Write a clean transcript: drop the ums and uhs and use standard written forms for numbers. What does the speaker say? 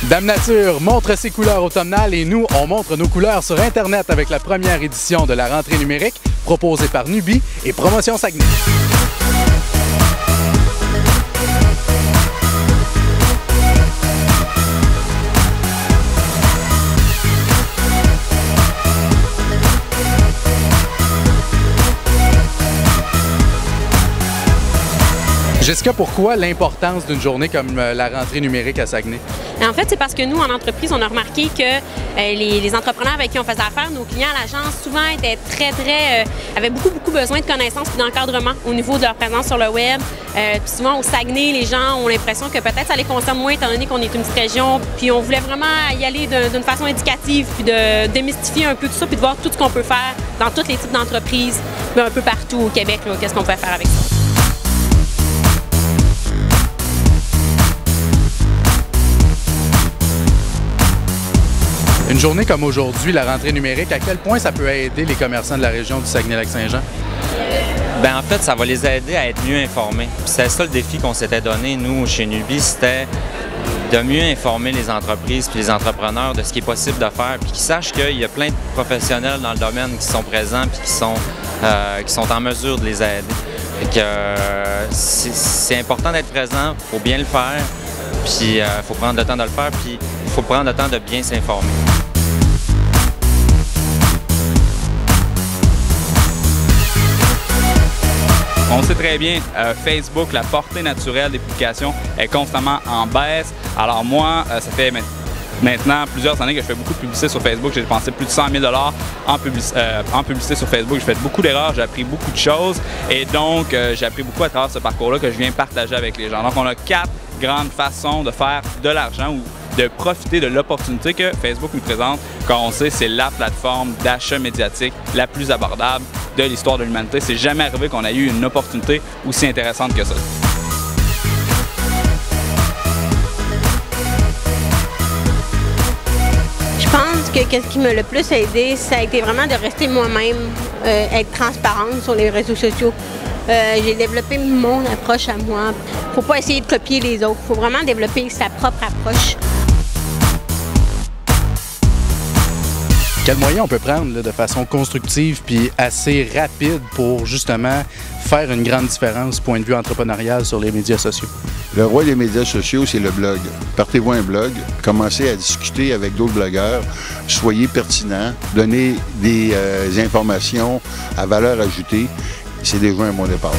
Dame Nature montre ses couleurs automnales et nous, on montre nos couleurs sur Internet avec la première édition de la rentrée numérique proposée par Nubi et Promotion Saguenay. Jessica, pourquoi l'importance d'une journée comme la rentrée numérique à Saguenay? En fait, c'est parce que nous, en entreprise, on a remarqué que les entrepreneurs avec qui on faisait affaire, nos clients à l'agence, souvent avaient beaucoup besoin de connaissances et d'encadrement au niveau de leur présence sur le web. Puis souvent, au Saguenay, les gens ont l'impression que peut-être ça les concerne moins étant donné qu'on est une petite région. Puis on voulait vraiment y aller d'une façon éducative, puis de démystifier un peu tout ça, puis de voir tout ce qu'on peut faire dans tous les types d'entreprises, un peu partout au Québec, qu'est-ce qu'on peut faire avec ça. Une journée comme aujourd'hui, la rentrée numérique, à quel point ça peut aider les commerçants de la région du Saguenay-Lac-Saint-Jean? Bien, en fait, ça va les aider à être mieux informés. C'est ça le défi qu'on s'était donné, nous, chez Nubi, c'était de mieux informer les entreprises et les entrepreneurs de ce qui est possible de faire, puis qu'ils sachent qu'il y a plein de professionnels dans le domaine qui sont présents et qui sont en mesure de les aider. C'est important d'être présent, il faut bien le faire, puis il faut prendre le temps de le faire, puis il faut prendre le temps de bien s'informer. On sait très bien, Facebook, la portée naturelle des publications est constamment en baisse. Alors moi, ça fait maintenant plusieurs années que je fais beaucoup de publicité sur Facebook. J'ai dépensé plus de 100 000 $ en publicité sur Facebook. J'ai fait beaucoup d'erreurs, j'ai appris beaucoup de choses. Et donc, j'ai appris beaucoup à travers ce parcours-là que je viens partager avec les gens. Donc, on a 4 grandes façons de faire de l'argent ou de profiter de l'opportunité que Facebook nous présente. Quand on sait, c'est la plateforme d'achat médiatique la plus abordable de l'histoire de l'humanité. C'est jamais arrivé qu'on ait eu une opportunité aussi intéressante que ça. Je pense que ce qui m'a le plus aidé, ça a été vraiment de rester moi-même, être transparente sur les réseaux sociaux. J'ai développé mon approche à moi. Faut pas essayer de copier les autres. Faut vraiment développer sa propre approche. Quels moyens on peut prendre de façon constructive puis assez rapide pour justement faire une grande différence point de vue entrepreneurial sur les médias sociaux? Le roi des médias sociaux, c'est le blog. Partez-vous un blog, commencez à discuter avec d'autres blogueurs, soyez pertinents, donnez des informations à valeur ajoutée. C'est déjà un bon départ.